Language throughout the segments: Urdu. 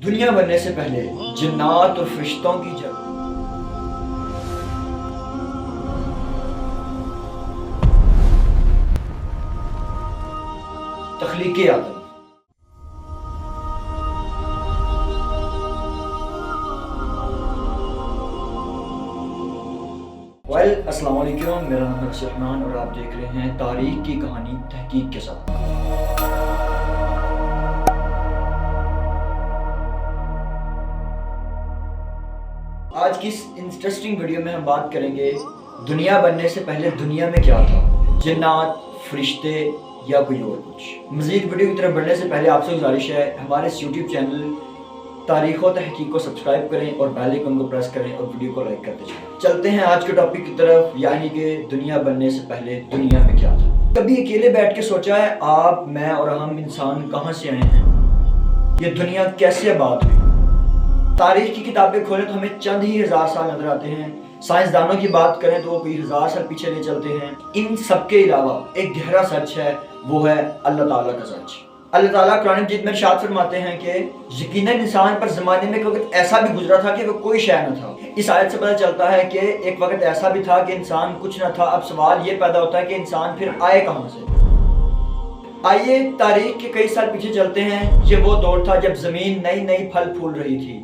دنیا بننے سے پہلے جنات اور فرشتوں کی جگہ تخلیق آدم۔ السلام علیکم، میرا نام ہے رحمان اور آپ دیکھ رہے ہیں تاریخ کی کہانی تحقیق کے ساتھ۔ آج کی اس انٹرسٹنگ ویڈیو میں ہم بات کریں گے دنیا بننے سے پہلے دنیا میں کیا تھا، جنات، فرشتے یا کوئی اور کچھ۔ مزید ویڈیو کی طرف بڑھنے سے پہلے آپ سے گزارش ہے ہمارے اس یوٹیوب چینل تاریخ و تحقیق کو سبسکرائب کریں اور بیل آئیکن کو پریس کریں اور ویڈیو کو لائک کرتے جائیں۔ چلتے ہیں آج کے ٹاپک کی طرف، یعنی کہ دنیا بننے سے پہلے دنیا میں کیا تھا۔ کبھی اکیلے بیٹھ کے سوچا ہے آپ، میں اور ہم انسان کہاں سے آئے ہیں؟ یہ دنیا کیسے آباد ہوئی؟ تاریخ کی کتابیں کھولیں تو ہمیں چند ہی ہزار سال نظر آتے ہیں، سائنسدانوں کی بات کریں تو وہ کوئی ہزار سال پیچھے لے چلتے ہیں۔ ان سب کے علاوہ ایک گہرا سچ ہے، وہ ہے اللہ تعالیٰ کا سچ۔ اللہ تعالیٰ قرآن مجید میں ارشاد فرماتے ہیں کہ یقیناً انسان پر زمانے میں ایک وقت ایسا بھی گزرا تھا کہ وہ کوئی شے نہ تھا۔ اس آیت سے پتہ چلتا ہے کہ ایک وقت ایسا بھی تھا کہ انسان کچھ نہ تھا۔ اب سوال یہ پیدا ہوتا ہے کہ انسان پھر آئے کہاں سے؟ آئیے تاریخ کے کئی سال پیچھے چلتے ہیں۔ یہ وہ دور تھا جب زمین نئی نئی پھل پھول رہی تھی۔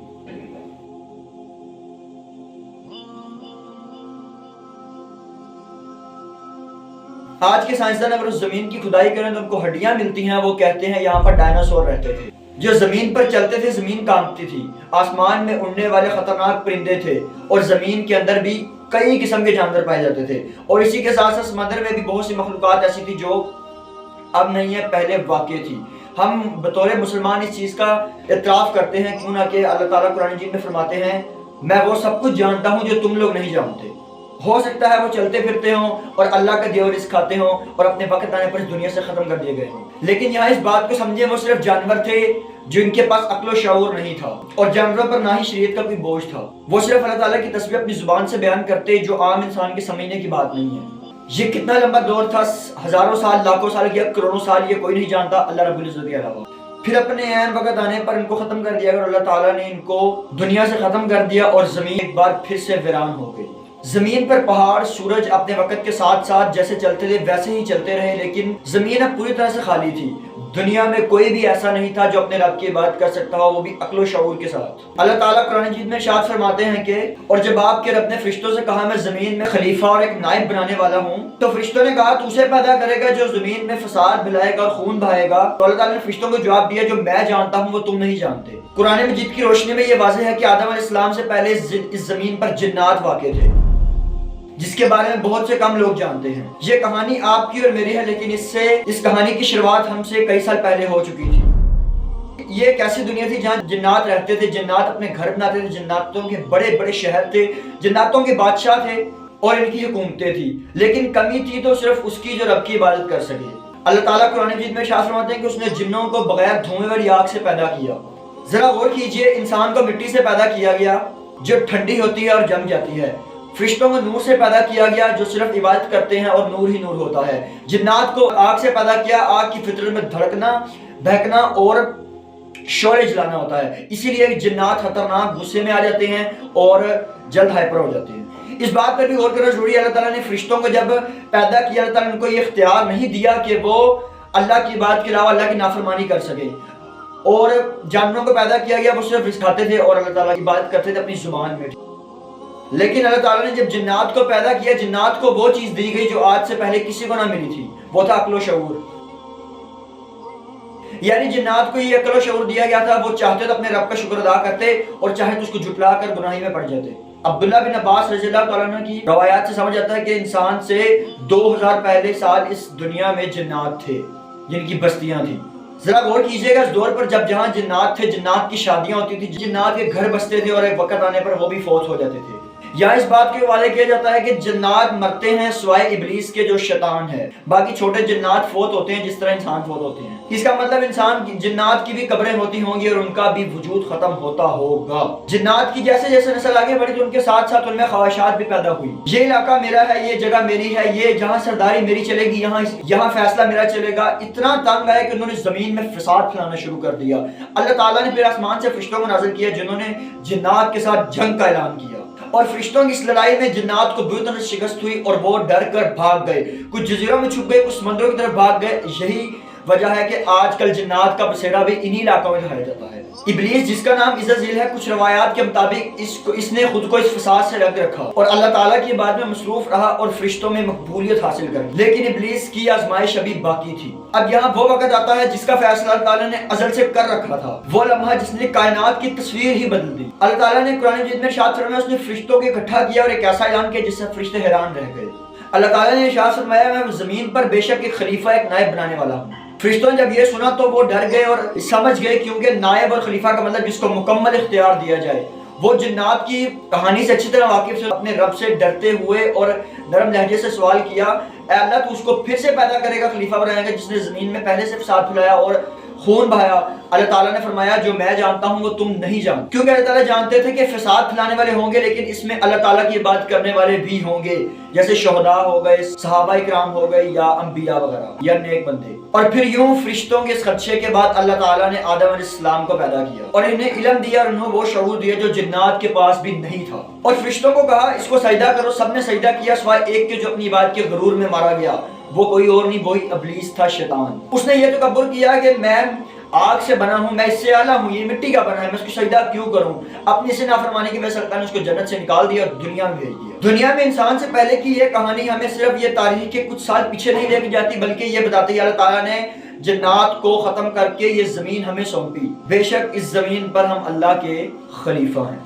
آج کے سائنسدان اگر اس زمین کی کھدائی کریں تو ان کو ہڈیاں ملتی ہیں، وہ کہتے ہیں یہاں پر ڈائناسور رہتے تھے جو زمین پر چلتے تھے، زمین کانپتی تھی، آسمان میں اڑنے والے خطرناک پرندے تھے اور زمین کے اندر بھی کئی قسم کے جانور پائے جاتے تھے، اور اسی کے ساتھ ساتھ سمندر میں بھی بہت سی مخلوقات ایسی تھی جو اب نہیں ہے، پہلے واقع تھی۔ ہم بطور مسلمان اس چیز کا اعتراف کرتے ہیں، کیوں نہ کہ اللہ تعالیٰ قرآن مجید میں فرماتے ہیں میں وہ سب کچھ جانتا ہوں جو تم لوگ نہیں جانتے۔ ہو سکتا ہے وہ چلتے پھرتے ہوں اور اللہ کا دیا ہوا رزق کھاتے ہوں اور اپنے وقت آنے پر اس دنیا سے ختم کر دیے گئے ہوں، لیکن یہاں اس بات کو سمجھیں وہ صرف جانور تھے جن کے پاس عقل و شعور نہیں تھا، اور جانوروں پر نہ ہی شریعت کا کوئی بوجھ تھا۔ وہ صرف اللہ تعالیٰ کی تسبیح اپنی زبان سے بیان کرتے جو عام انسان کے سمجھنے کی بات نہیں ہے۔ یہ کتنا لمبا دور تھا، ہزاروں سال، لاکھوں سال یا کروڑوں سال، یہ کوئی نہیں جانتا اللہ رب العزت کے علاوہ۔ پھر اپنے عین وقت آنے پر ان کو ختم کر دیا، اور اللہ تعالیٰ نے ان کو دنیا سے ختم کر دیا اور زمین ایک بار پھر سے ویران ہو گئی۔ زمین پر پہاڑ، سورج اپنے وقت کے ساتھ ساتھ جیسے چلتے تھے ویسے ہی چلتے رہے، لیکن زمین اب پوری طرح سے خالی تھی۔ دنیا میں کوئی بھی ایسا نہیں تھا جو اپنے رب کی عبادت کر سکتا ہو، وہ بھی عقل و شعور کے ساتھ۔ اللہ تعالیٰ قرآن مجید میں ارشاد فرماتے ہیں کہ اور جب آپ کے رب نے فرشتوں سے کہا میں زمین میں خلیفہ اور ایک نائب بنانے والا ہوں، تو فرشتوں نے کہا تو اسے پیدا کرے گا جو زمین میں فساد ملائے گا اور خون بہائے گا۔ تو اللہ تعالیٰ نے فرشتوں کو جواب دیا جو میں جانتا ہوں وہ تم نہیں جانتے۔ قرآن مجید کی روشنی میں یہ واضح ہے کہ آدم علیہ السلام سے پہلے اس زمین پر جنات واقع تھے، جس کے بارے میں بہت سے کم لوگ جانتے ہیں۔ یہ کہانی آپ کی اور میری ہے، لیکن اس کہانی کی شروعات ہم سے کئی سال پہلے ہو چکی تھی۔ یہ ایک ایسی دنیا تھی جہاں جنات رہتے تھے، جنات اپنے گھر بناتے تھے، جناتوں کے بڑے بڑے شہر تھے، جناتوں کے بادشاہ تھے اور ان کی حکومتیں تھی، لیکن کمی تھی تو صرف اس کی جو رب کی عبادت کر سکے۔ اللہ تعالیٰ قرآن مجید میں ارشاد فرماتے ہیں کہ اس نے جنوں کو بغیر دھوئیں والی آگ سے پیدا کیا۔ ذرا غور کیجئے، انسان کو مٹی سے پیدا کیا گیا جو ٹھنڈی ہوتی ہے اور جم جاتی ہے۔ فرشتوں کو نور سے پیدا کیا گیا جو صرف عبادت کرتے ہیں اور نور ہی نور ہوتا ہے۔ جنات کو آگ سے پیدا کیا، آگ کی فطرت میں دھڑکنا، بہکنا اور شعلے جلانا ہوتا ہے، اسی لیے جنات خطرناک غصے میں آ جاتے ہیں اور جلد ہائپر ہو جاتے ہیں۔ اس بات پر بھی غور کرنا ضروری ہے، اللہ تعالیٰ نے فرشتوں کو جب پیدا کیا، اللہ تعالیٰ نے ان کو یہ اختیار نہیں دیا کہ وہ اللہ کی عبادت کے علاوہ اللہ کی نافرمانی کر سکے، اور جانوروں کو پیدا کیا گیا وہ صرف رزق کھاتے تھے اور اللہ تعالیٰ کی عبادت کرتے تھے اپنی زبان میں۔ لیکن اللہ تعالیٰ نے جب جنات کو پیدا کیا، جنات کو وہ چیز دی گئی جو آج سے پہلے کسی کو نہ ملی تھی، وہ تھا عقل و شعور۔ یعنی جنات کو یہ عقل و شعور دیا گیا تھا، وہ چاہتے تو اپنے رب کا شکر ادا کرتے اور چاہے تو اس کو جھٹلا کر گناہی میں پڑ جاتے۔ عبداللہ بن عباس رضی اللہ تعالیٰ عنہ کی روایات سے سمجھ آتا ہے کہ انسان سے 2000 پہلے سال اس دنیا میں جنات تھے جن کی بستیاں تھیں۔ ذرا غور کیجئے گا اس دور پر جب جہاں جنات تھے، جنات کی شادیاں ہوتی تھی، جنات کے گھر بستے تھے اور ایک وقت آنے پر وہ بھی فوت ہو جاتے تھے۔ یا اس بات کے حوالے کیا جاتا ہے کہ جنات مرتے ہیں سوائے ابلیس کے جو شیطان ہے، باقی چھوٹے جنات فوت ہوتے ہیں جس طرح انسان فوت ہوتے ہیں۔ اس کا مطلب انسان جنات کی بھی قبریں ہوتی ہوں گی اور ان کا بھی وجود ختم ہوتا ہوگا۔ جنات کی جیسے جیسے نسل آگے بڑھی تو ان کے ساتھ ساتھ ان میں خواہشات بھی پیدا ہوئی، یہ علاقہ میرا ہے، یہ جگہ میری ہے، یہ جہاں سرداری میری چلے گی، یہاں فیصلہ میرا چلے گا۔ اتنا تنگ آیا کہ انہوں نے زمین میں فساد پھیلانا شروع کر دیا۔ اللہ تعالیٰ نے پھر آسمان سے فرشتوں کو نازل کیا جنہوں نے جنات کے ساتھ جنگ کا اعلان کیا، اور فرشتوں کی اس لڑائی میں جنات کو بری طرح شکست ہوئی اور وہ ڈر کر بھاگ گئے، کچھ جزیروں میں چھپ گئے، کچھ سمندروں کی طرف بھاگ گئے۔ یہی وجہ ہے کہ آج کل جنات کا بسیرا بھی انہی علاقوں میں دکھایا جاتا ہے۔ ابلیس جس کا نام عزازیل ہے، کچھ روایات کے مطابق اس نے خود کو اس فساد سے رنگ رکھا اور اللہ تعالیٰ کی عبادت میں مصروف رہا اور فرشتوں میں مقبولیت حاصل کر، لیکن ابلیس کی آزمائش ابھی باقی تھی۔ اب یہاں وہ وقت آتا ہے جس کا فیصلہ اللہ تعالیٰ نے ازل سے کر رکھا تھا، وہ لمحہ جس نے کائنات کی تصویر ہی بدل دی۔ اللہ تعالیٰ نے قرآن مجید میں ارشاد فرمایا، اس نے فرشتوں کو اکٹھا کیا اور ایک ایسا اعلان کیا جس سے فرشتے حیران رہ گئے۔ اللہ تعالیٰ نے ارشاد فرمایا، میں زمین پر بے شک ایک خلیفہ، ایک نائب بنانے والا ہوں۔ فرشتوں نے جب یہ سنا تو وہ ڈر گئے اور سمجھ گئے، کیونکہ نائب اور خلیفہ کا مطلب جس کو مکمل اختیار دیا جائے۔ وہ جنات کی کہانی سے اچھی طرح واقف سے اپنے رب سے ڈرتے ہوئے اور نرم لہجے سے سوال کیا، اے اللہ تو اس کو پھر سے پیدا کرے گا، خلیفہ بنائے گا جس نے زمین میں پہلے سے فساد پھیلایا اور خون بہایا؟ اللہ تعالیٰ نے فرمایا، جو میں جانتا ہوں وہ تم نہیں جانتے، کیونکہ اللہ تعالیٰ جانتے تھے کہ فساد پھیلانے والے ہوں گے، لیکن اس میں اللہ تعالیٰ کی عبادت کرنے والے بھی ہوں گے، جیسے شہداء ہو گئے، صحابہ کرام ہو گئے، یا انبیاء وغیرہ یا نیک بندے۔ اور پھر یوں فرشتوں کے اس خدشے کے بعد اللہ تعالیٰ نے آدم علیہ السلام کو پیدا کیا اور انہیں علم دیا اور انہیں وہ شعور دیا جو جنات کے پاس بھی نہیں تھا، اور فرشتوں کو کہا اس کو سجدہ کرو۔ سب نے سجدہ کیا سوائے ایک کے جو اپنی عبادت کے غرور میں مارا گیا، وہ کوئی اور نہیں، وہی ابلیس تھا، شیطان۔ اس نے یہ تکبر کیا کہ میں آگ سے بنا ہوں، میں اس سے اعلیٰ ہوں، یہ مٹی کا بنا ہے، میں اس کو سجدہ کیوں کروں؟ اپنی سے نافرمانی کی وجہ سے اللہ نے اس کو جنت سے نکال دیا اور دنیا میں بھیج دیا۔ دنیا میں انسان سے پہلے کی یہ کہانی ہمیں صرف یہ تاریخ کے کچھ سال پیچھے نہیں لے کے جاتی، بلکہ یہ بتاتی ہے اللہ تعالیٰ نے جنات کو ختم کر کے یہ زمین ہمیں سونپی، بے شک اس زمین پر ہم اللہ کے خلیفہ ہیں۔